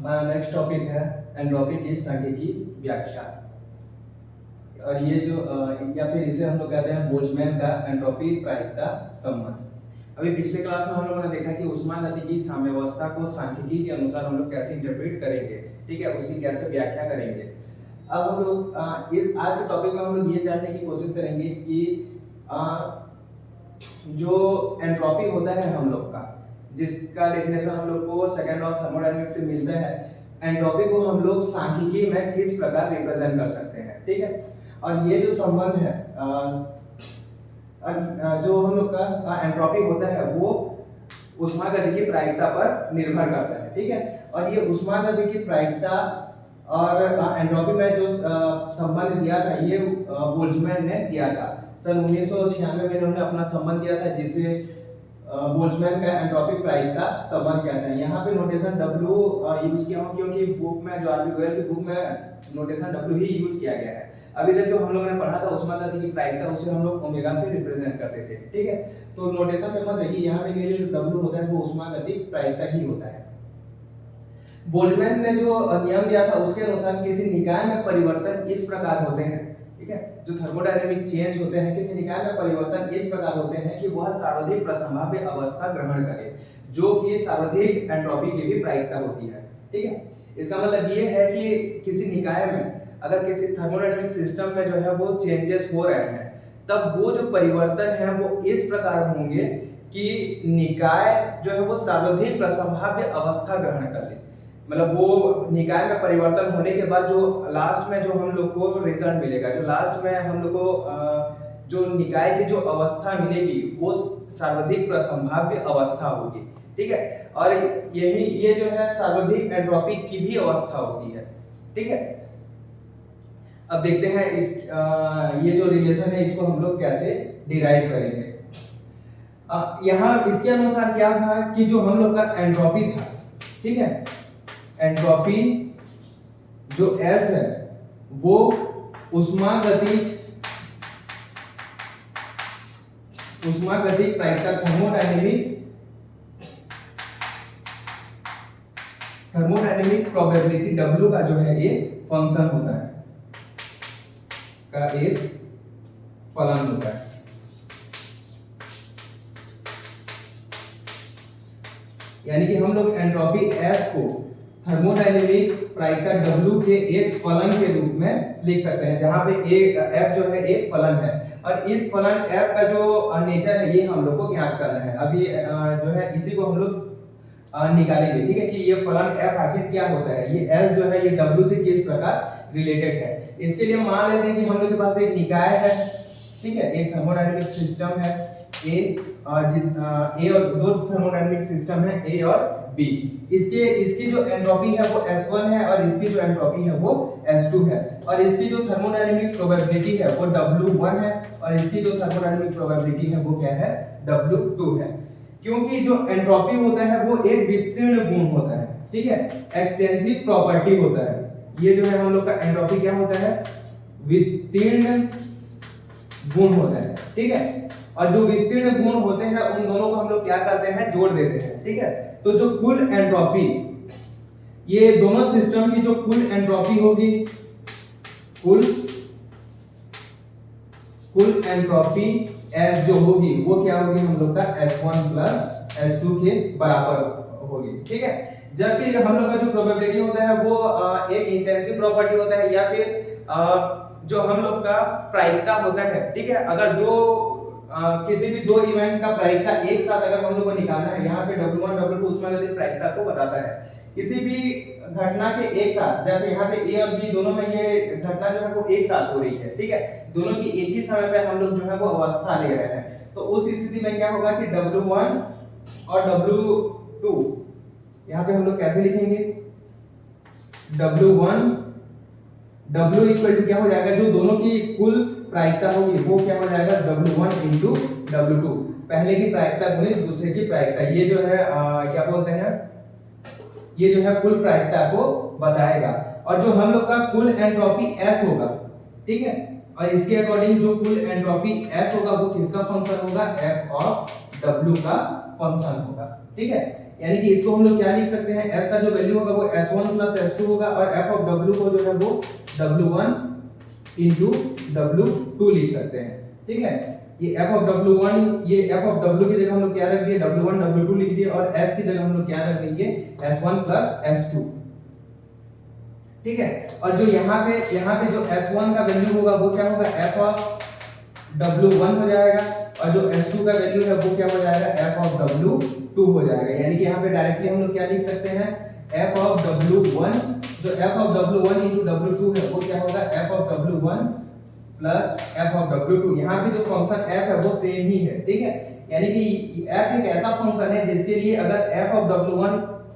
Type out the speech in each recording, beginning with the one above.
हमारा next topic है entropy की सांख्यिकी व्याख्या। और ये जो या फिर इसे हम लोग कहते हैं बोल्ट्जमैन का एंट्रोपी प्रायिकता संबंध। अभी पिछले क्लास में हम लोगों ने देखा कि ऊष्मागतिकी साम्यावस्था को सांख्यिकी के अनुसार हम लोग कैसे इंटरप्रेट करेंगे, ठीक है, उसकी कैसे व्याख्या करेंगे। अब हम लोग आज के टॉपिक में हम लोग ये जानने की कोशिश करेंगे कि जो एंट्रोपी होता है हम लोग का, जिसका डेफिनेशन हम लोग को सेकंड लॉ ऑफ थर्मोडायनामिक्स से मिलता है, एंट्रोपी को हम लोग सांख्यिकी में किस प्रकार रिप्रेजेंट कर सकते हैं, ठीक है। और ये जो संबंध है जो हम लोग का एंट्रोपी होता है वो ऊष्मागतिकी प्रायिकता पर निर्भर करता है, ठीक है। और ये ऊष्मागतिकी प्रायिकता और एंट्रोपी में जो संबंध दिया था ये बोल्ट्जमैन ने दिया था। सन 1996 में इन्होंने अपना संबंध दिया था जिसे बोल्ट्जमैन का एंट्रोपी प्रायिकता संबंध कहते हैं। यहाँ पे नोटेशन W यूज किया हूँ क्योंकि बुक में जो आरबी गोयल की बुक में नोटेशन W ही यूज किया गया है। अभी तक जो हम लोगों ने पढ़ा था ऊष्मागतिकी प्रायिकता उसे हम लोग ओमेगा से रिप्रेजेंट करते थे, ठीक है। तो नोटेशन पे मत देखिए, यहाँ पे ये जो W होता है वो ऊष्मागतिक प्रायिकता ही होता है। बोल्ट्जमैन ने जो नियम दिया था उसके अनुसार किसी निकाय में परिवर्तन इस प्रकार होते हैं, ठीक है। जो थर्मोडायनामिक चेंज होते हैं किसी निकाय में परिवर्तन इस प्रकार होते हैं कि वह सार्वधिक प्रसंभाव्य अवस्था ग्रहण करे, जो कि सार्वधिक एंट्रोपी की भी प्रायिकता होती है, ठीक है। इसका मतलब ये है कि किसी निकाय में अगर किसी थर्मोडायनामिक सिस्टम में जो है वो चेंजेस हो रहे हैं, तब वो जो परिवर्तन है वो इस प्रकार होंगे कि निकाय जो है वो सार्वधिक प्रसंभाव्य अवस्था ग्रहण कर ले। मतलब वो निकाय में परिवर्तन होने के बाद जो लास्ट में जो हम लोग को रिजल्ट मिलेगा, जो लास्ट में हम लोग को जो निकाय की जो अवस्था मिलेगी वो सार्वधिक प्रसंभाव्य अवस्था होगी, ठीक है। और यही ये जो है सार्वधिक एंट्रोपी की भी अवस्था होती है, ठीक है। अब देखते हैं इस ये जो रिलेशन है इसको हम लोग कैसे डिराइव करेंगे। यहाँ इसके अनुसार क्या था कि जो हम लोग का एंट्रोपी था, ठीक है, एंट्रोपी जो S है वो ऊष्मागतिक प्रायिकता थर्मोडायनेमिक प्रोबेबिलिटी W का जो है ये फंक्शन होता है, का एक फलन होता है। यानी कि हम लोग एंट्रोपी S को थर्मोडायनेमिक प्रायिकता W के एक फलन के रूप में लिख सकते हैं, जहां पे F जो है एक फलन है और इस फलन F का जो नेचर है ये हम लोग को ज्ञात करना है। अभी जो है इसी को हम लोग निकालेंगे, ठीक है, कि ये फलन F आखिर क्या होता है, ये S जो है ये W से किस प्रकार रिलेटेड है। इसके लिए मान लेते हैं कि हम लोग के पास एक निकाय है, ठीक है, एक थर्मोडायनेमिक सिस्टम है A और दो थर्मोडायनेमिक सिस्टम है A और B। इसकी जो एंट्रोपी है वो S1 है और इसकी जो एंट्रोपी है वो S2 है और इसकी जो थर्मोडायनेमिक प्रोबेबिलिटी है वो W1 है और इसकी जो थर्मोडायनेमिक प्रोबेबिलिटी है वो क्या है, W2 है। क्योंकि जो एंट्रोपी होता है वो एक विस्तीर्ण गुण होता है, ठीक है, एक्सटेंसिव प्रॉपर्टी होता है। ये जो है हम लोग का एंट्रोपी क्या होता है, विस्तीर्ण गुण होता है, ठीक है। और जो विस्तीर्ण गुण होते हैं उन दोनों को हम लोग क्या करते हैं, जोड़ देते हैं, ठीक है। तो जो कुल एंट्रोपी, ये दोनों सिस्टम की जो कुल एंट्रोपी होगी, कुल एंट्रोपी S जो होगी वो क्या होगी, हम लोग का S1 प्लस S2 के बराबर होगी, ठीक है। जबकि हम लोग का जो प्रोबेबिलिटी होता है वो एक इंटेंसिव प्रॉपर्टी होता है या फिर जो हम लोग का प्रायिकता होता है, ठीक है। अगर किसी भी दो इवेंट का प्रायिकता एक साथ अगर हम लोग को निकालना है, यहाँ पे W1 W2 ऊष्मागतिक प्रायिकता को बताता है। किसी भी घटना के एक साथ, जैसे यहाँ पे A और B दोनों में ये घटना जो है वो एक साथ हो रही है, ठीक है, दोनों की एक ही समय पे हम लोग जो है वो अवस्था ले रहे हैं, तो उस स्थिति में क्या होगा कि W1 और W2 यहाँ पे हम लोग कैसे लिखेंगे, W इक्वल टू क्या हो जाएगा, जो दोनों की कुल प्रायिकता होगी वो क्या हो जाएगा, W1 इंटू W2, पहले की प्रायिकता गुणित दूसरे की प्रायिकता। ये जो है क्या बोलते हैं, ये जो है कुल प्रायिकता को बताएगा। और जो हम लोग का कुल एंट्रोपी S होगा, ठीक है, और इसके अकॉर्डिंग जो कुल एंट्रोपी S होगा वो किसका फंक्शन होगा, F ऑफ W का फंक्शन होगा, ठीक है। यानी कि इसको हम लोग क्या लिख सकते हैं, s का जो वैल्यू होगा वो s1 प्लस s2 होगा और f ऑफ w को जो है वो w1 इंटू w2 लिख सकते हैं। ठीक है, ये f ऑफ w1, ये f ऑफ w की जगह हम लोग क्या रख दिए, w1 w2 लिख दिए और s की जगह हम लोग क्या रख देंगे, s1 प्लस s2। ठीक है, और जो यहाँ पे जो s1 का वैल्यू होगा वो क्या होगा, f ऑफ w1 हो जाएगा और जो s2 का वैल्यू है वो क्या हो जाएगा, f ऑफ w2 हो जाएगा। यानी कि यहाँ पे डायरेक्टली हम लोग क्या लिख सकते हैं, f ऑफ w1, जो f of w1 into w2 है वो क्या होगा, f of w1 plus f of w2। यहाँ पे जो फंक्शन f है वो सेम ही है। ठीक है, यानी कि f एक ऐसा फंक्शन है जिसके लिए अगर f ऑफ w1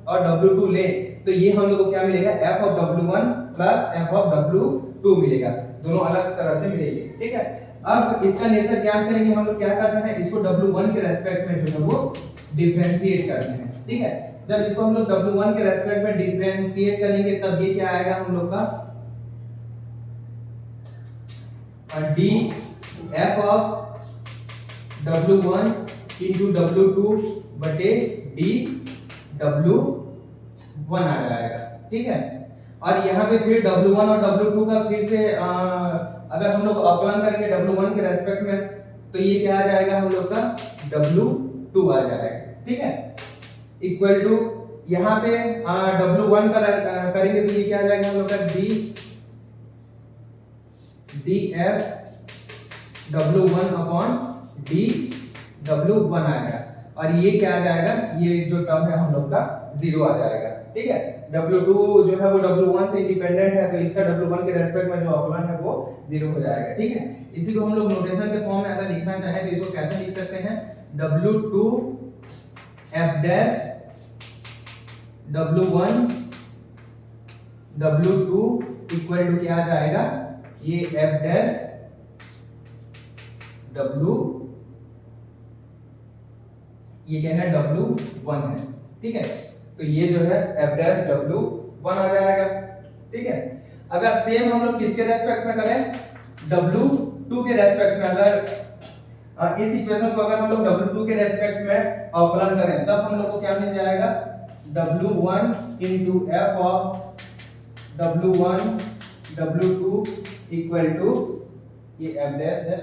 और w2 ले तो ये हम लोग को क्या मिलेगा, f of w1 plus f of w2 मिलेगा, दोनों अलग तरह से मिलेंगे। ठीक है, अब इसका नेचर क्या करेंगे हम लोग, क्या करते हैं, इसको w1 के रेस्पेक्ट में जो है वो डिफरेंशिएट करते हैं। ठीक है, जब इसको हम लोग w1 के रेस्पेक्ट में डिफरेंशिएट करेंगे तब ये क्या आएगा हम लोग का, d f of w1 into w2 बटे d w1 आ जाएगा। ठीक है, और यहाँ पे फिर w1 और w2 का फिर से अगर हम लोग अवकलन करेंगे w1 के रेस्पेक्ट में तो ये क्या आ जाएगा हम लोग का, w2 आ जाएगा। ठीक है, इक्वल टू यहाँ पे w1 का करेंगे तो ये क्या आ जाएगा हम लोग का, df w1 अपॉन dw1 आएगा और ये क्या आ जाएगा, ये जो टर्म है हम लोग का 0 आ जाएगा। ठीक है, w2 जो है वो w1 से इंडिपेंडेंट है तो इसका w1 के रेस्पेक्ट में जो अवकलन है वो 0 हो जाएगा। ठीक है, इसी को हम लोग नोटेशन के फॉर्म में अगर लिखना चाहें तो इसको कैसे लिख सकते हैं, w2 f dash w1 w2 equal to क्या आ जाएगा, ये f डैश w, ये क्या है, w1 है। ठीक है, तो ये जो है f डैश w1 आ जाएगा। ठीक है, अगर सेम हम लोग किसके रेस्पेक्ट में करें, w2 के रेस्पेक्ट में, अगर इस इक्वेशन को अगर हम लोग w2 के रेस्पेक्ट में अवकलन करें तब हम लोग को क्या मिल जाएगा, w1 into f of w1 w2 equal to ये f डैश है,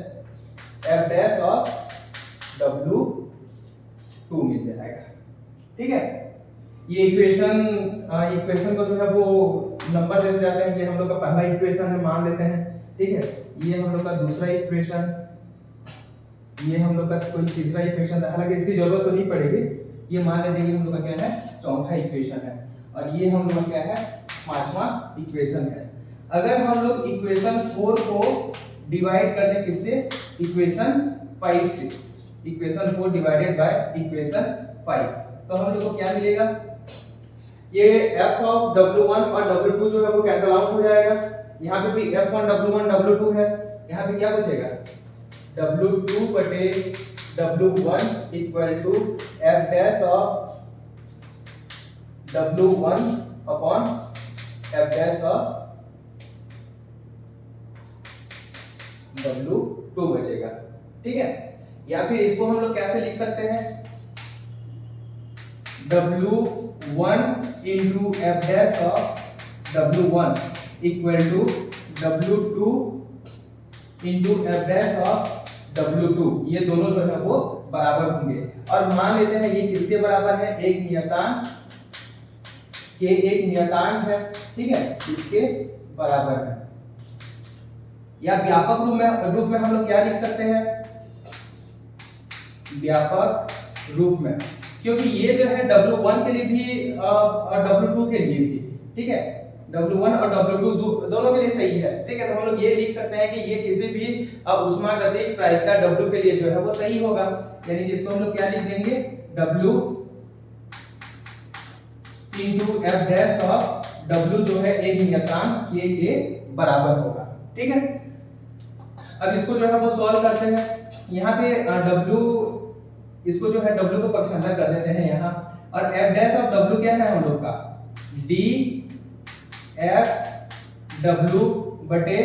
f डैश ऑफ w2 मिल जाएगा। ठीक है, ये इक्वेशन को जो है वो नंबर देते जाते हैं, ये हम लोग का पहला इक्वेशन है मान लेते हैं। ठीक है, ये हम लोग का दूसरा इक्वेशन, ये हम लोग का कोई तीसरा इक्वेशन है, हालांकि इसकी जरूरत तो नहीं पड़ेगी, ये मान लेते हैं हम लोग का क्या है, चौथा इक्वेशन है और ये हम लोग का क्या है, पांचवा इक्वेशन है। अगर हम लोग इक्वेशन 4 को डिवाइड कर दें किससे, इक्वेशन 5 से, इक्वेशन 4 डिवाइडेड बाय इक्वेशन 5 तो हम लोग को क्या मिलेगा, ये f ऑफ w1 और w2 जो है वो कैंसिल आउट हो जाएगा, यहाँ पे भी f1 w1 w2 है, यहाँ पे क्या बचेगा, w2 बटे w1 equal to f dash of w1 upon f dash of w2 बचेगा। ठीक है, या फिर इसको हम लोग कैसे लिख सकते हैं, w1 into f dash of w1 equal to w2 into f dash of w2, ये दोनों जो है वो बराबर होंगे और मान लेते हैं ये किसके बराबर है, एक नियतांक के एक नियतांक है। ठीक है, इसके बराबर है, या व्यापक रूप में हम लोग क्या लिख सकते हैं, व्यापक रूप में, क्योंकि ये जो है W1 के लिए भी और W2 के लिए भी। ठीक है, W1 और W2 दोनों के लिए सही है। ठीक है, तो हम लोग ये लिख सकते हैं कि ये किसी भी ऊष्मागतिक प्रायिकता W के लिए जो है वो सही होगा, यानी कि इसको हम लोग क्या लिख देंगे, W into f dash of W जो है एक नियतांक K के बराबर होगा। ठीक है, अब इसको जो है वो सॉल्व करते हैं, यहाँ पे W, इसको जो है W को पक्षांतर कर देते हैं यहाँ, और f डैश ऑफ W क्या है हम लोग का, d f W बटे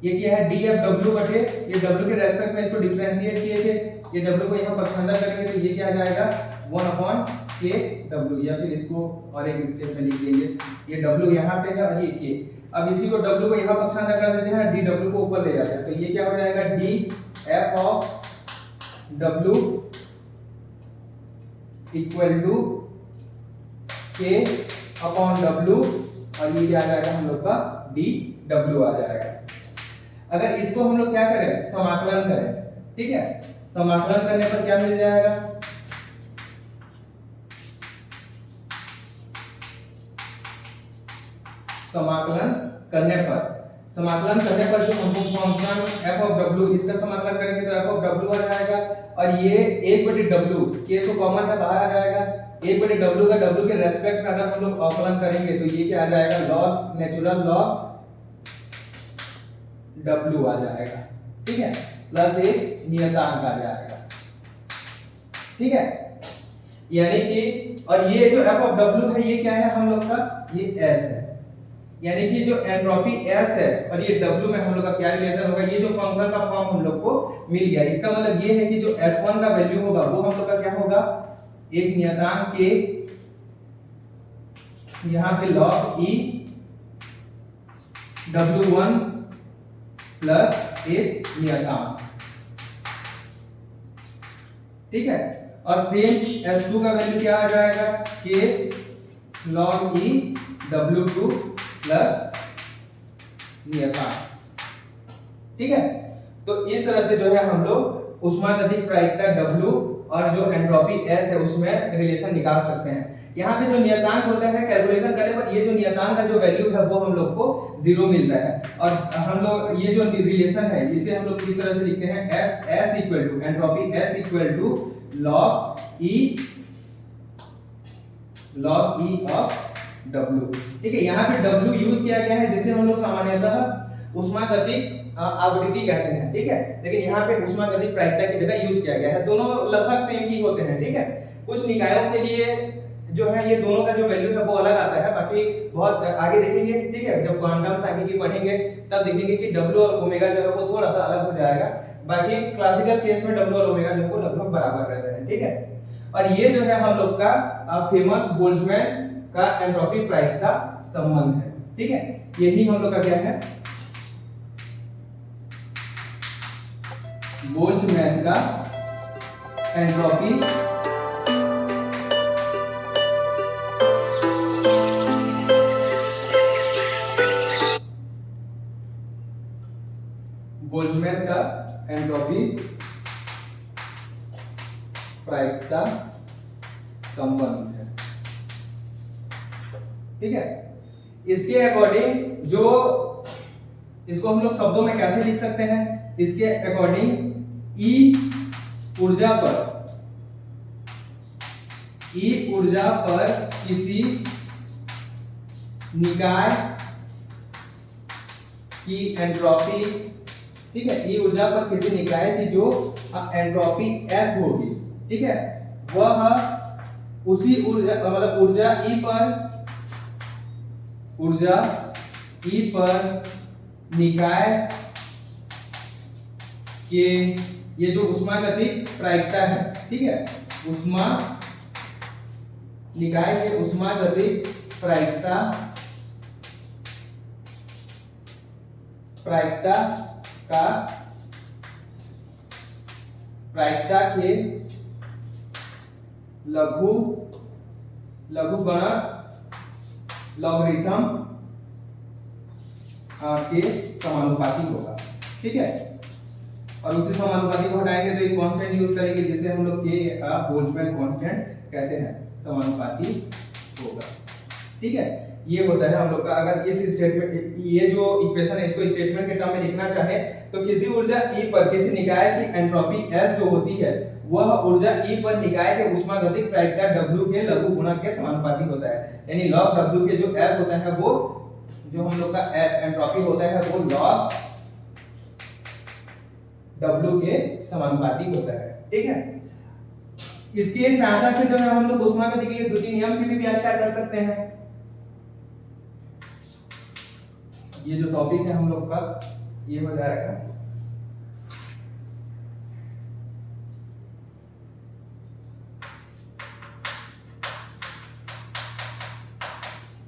ये क्या है, d f W बटे ये W के रेस्पेक्ट में इसको डिफरेंशिएट किए थे, ये W को यहाँ पक्षांतर करेंगे तो ये क्या आ जाएगा, 1/kW, या फिर इसको और एक स्टेप में लिख देंगे, ये W यहाँ पे है और ये K। अब इसी को W को यहाँ पक्षांतर कर देते हैं, dW को ऊपर ले जाते हैं, तो ये क्या हो जाएगा dF of W equal to K/W, और ये क्या आ जाएगा हम लोग का dW आ जाएगा। अगर इसको हम लोग क्या करें, समाकलन करें, ठीक है, समाकलन करने पर क्या मिल जाएगा, समाकलन करने पर जो हमको फंक्शन f ऑफ w, इसका समाकलन करेंगे तो f ऑफ w आ जाएगा, और ये 1/w, k तो कॉमन है बाहर आ जाएगा, 1/w का w के रेस्पेक्ट में अगर हम लोग अवकलन करेंगे तो ये क्या आ जाएगा, log नेचुरल log w आ जाएगा, ठीक है, प्लस एक नियतांक आ जाएगा, ठीक है, यानी कि, और ये जो f ऑफ w है ये क्या है हम लोग का, ये s है, यानी कि जो एंट्रोपी S है और ये W में हम लोग का क्या रिलेशन होगा, ये जो फंक्शन का फॉर्म हम लोग को मिल गया, इसका मतलब ये है कि जो S1 का वैल्यू होगा वो हम लोग का क्या होगा, एक नियतांक के यहाँ पे log E W1 प्लस एक नियतांक, ठीक है, और सेम S2 का वैल्यू क्या आ जाएगा, K log E W2 plus नियतांक, ठीक है। तो इस तरह से जो है हम लोग ऊष्मागतिक प्रायिकता W और जो एंट्रोपी S है उसमें रिलेशन निकाल सकते हैं। यहाँ पे जो नियतांक होता है कैलकुलेशन करने पर ये जो नियतांक का जो वैल्यू है वो हम लोग को 0 मिलता है, और हम लोग ये जो रिलेशन है इसे हम लोग किस तरह से लिखते हैं, F S equal to entropy S equal to log E of W, ठीक है। यहाँ पे W यूज किया गया है जिसे हम लोग सामान्यतः ऊष्मागतिक आवृत्ति कहते हैं, ठीक है, लेकिन यहाँ पे ऊष्मागतिक प्रायिकता की जगह यूज किया गया है, दोनों लगभग सेम ही होते हैं, ठीक है। कुछ निकायों के लिए जो है ये दोनों का जो वैल्यू है वो अलग आता है, बाकी बहुत आगे देखेंगे, ठीक है, जब क्वांटम सांख्यिकी पढ़ेंगे तब देखेंगे कि W और ओमेगा जो है वो थोड़ा सा अलग हो जाएगा, बाकी क्लासिकल केस में W और ओमेगा जो है वो लगभग बराबर रहते हैं, ठीक है। और ये जो है हम लोग का फेमस बोल्ट्जमैन का एंट्रोपी प्रायिकता संबंध है, ठीक है, यही हम लोग का क्या है, बोल्ट्जमैन का एंट्रोपी प्रायिकता संबंध है, ठीक है। इसके अकॉर्डिंग जो, इसको हम लोग शब्दों में कैसे लिख सकते हैं, इसके अकॉर्डिंग E ऊर्जा पर किसी निकाय की एंट्रोपी, ठीक है, E ऊर्जा पर किसी निकाय की जो एंट्रोपी S होगी, ठीक है, वह उसी ऊर्जा मतलब ऊर्जा E पर निकाय के, ये जो ऊष्मागतिक प्रायिकता है, ठीक है, निकाय के ऊष्मागतिक प्रायिकता के लघुगणक लॉगरिथम के समानुपाती होगा, ठीक है, और उसी समानुपाती को हटाएंगे तो एक कांस्टेंट यूज करेंगे जिसे हम लोग के बोल्ट्जमैन कांस्टेंट कहते हैं, समानुपाती होगा, ठीक है। ये होता है हम लोग का, अगर इस स्टेटमेंट, ये जो इक्वेशन है इसको स्टेटमेंट के टर्म में लिखना चाहे तो किसी ऊर्जा E पर किसी निकाय की एंट्रोपी S जो होती है वह ऊर्जा E पर निकाय के ऊष्मागतिक प्रायिकता W के लघु गुणक के समानुपाती होता है, यानी log W के जो S होता है वो, जो हम लोग का S एंट्रोपी होता है वो log W के समानुपाती होता है, ठीक है। इसकी सहायता से जो है हम लोग ऊष्मागतिकी के द्वितीय नियम की भी व्याख्या कर सकते हैं। ये जो टॉपिक है हम लोग का ये हो जाएगा,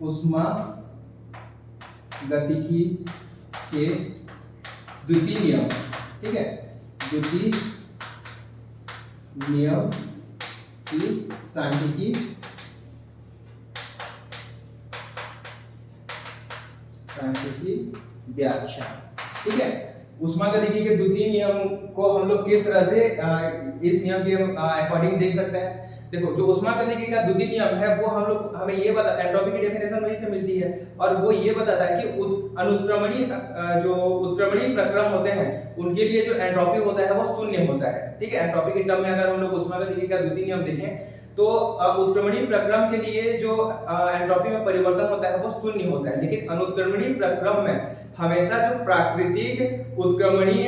ऊष्मागतिकी के द्वितीय नियम, ठीक है, द्वितीय नियम की सांख्यिकी व्याख्या, ठीक है। ऊष्मागतिकी के द्वितीय नियम को हम लोग किस तरह से इस नियम के अकॉर्डिंग देख सकते हैं। देखो, जो ऊष्मागतिकी का द्वितीय नियम है वो हमें ये बता, एंट्रोपी की डेफिनेशन वहीं से मिलती है और वो ये बताता है कि अनुत्क्रमणीय जो उत्क्रमणीय प्रक्रम होते हैं उनके लिए जो एंट्रोपी होता है वो शून्य होता है, ठीक है। एंट्रोपी के टर्म में अगर हम लोग ऊष्मागतिकी का द्वितीय नियम देखें तो उत्क्रमणीय प्रक्रम के लिए जो एंट्रोपी में परिवर्तन होता है वो शून्य होता है, लेकिन अनुत्क्रमणीय प्रक्रम में हमेशा जो प्राकृतिक उत्क्रमणीय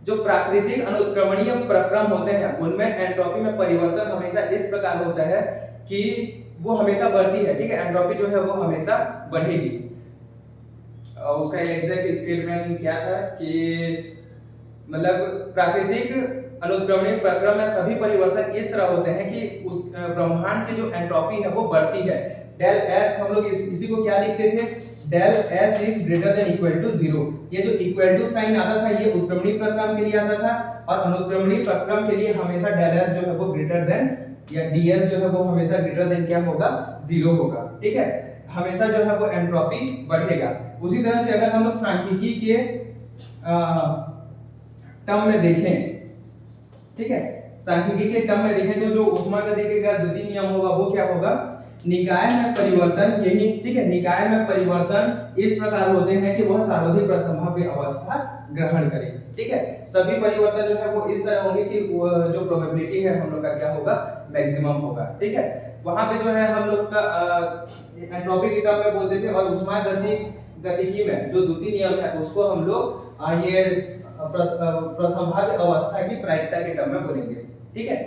जो प्राकृतिक अनुत्क्रमणीय प्रक्रम होते हैं उनमें एंट्रोपी में परिवर्तन हमेशा इस प्रकार होता है कि वो हमेशा बढ़ती है, ठीक है। एंट्रोपी जो है वो हमेशा बढ़ेगी। उसका एग्जैक्ट स्टेटमेंट क्या था कि मतलब प्राकृतिक अनुत्क्रमणीय प्रक्रम में सभी परिवर्तन इस तरह होते हैं कि उस ब्रह्मांड की जो एंट्रोपी है वो बढ़ती है। डेल एस हम लोग इसी को क्या लिखते थे, del S is greater than equal to 0। ये जो इक्वल टू साइन आता था ये उत्क्रमणीय प्रक्रम के लिए आता था और अनुत्क्रमणीय प्रक्रम के लिए हमेशा डेल एस जो है वो ग्रेटर देन या डीएस जो है वो हमेशा ग्रेटर देन क्या होगा, 0 होगा, ठीक है। हमेशा जो है वो एंट्रोपी बढ़ेगा। उसी तरह से अगर हम लोग सांख्यिकी के टर्म में देखें, ठीक है, सांख्यिकी के टर्म में देखें तो जो ऊष्मागतिकी का द्वितीय नियम होगा वो क्या होगा, निकाय में परिवर्तन, यही, ठीक है, निकाय में परिवर्तन इस प्रकार होते हैं कि वह सर्वाधिक प्रसंभाव्य अवस्था ग्रहण करे, ठीक है। सभी परिवर्तन जो है वो इस तरह होंगे कि जो प्रोबेबिलिटी है हम लोग का क्या होगा, मैक्सिमम होगा, ठीक है। वहां पे जो है हम लोग का एंट्रोपी के टर्म में बोलते थे और ऊष्मागतिकी में जो द्वितीय नियम है उसको हम लोग ये प्रसंभाव्य अवस्था की प्रायिकता के टर्म में बोलेंगे, ठीक है।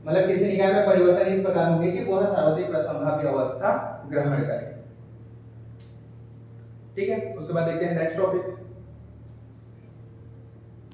मतलब किसी निकाय में परिवर्तन इस प्रकार होंगे कि वह सर्वाधिक प्रसंभाव्य अवस्था ग्रहण करे, ठीक है। उसके बाद देखते हैं नेक्स्ट टॉपिक।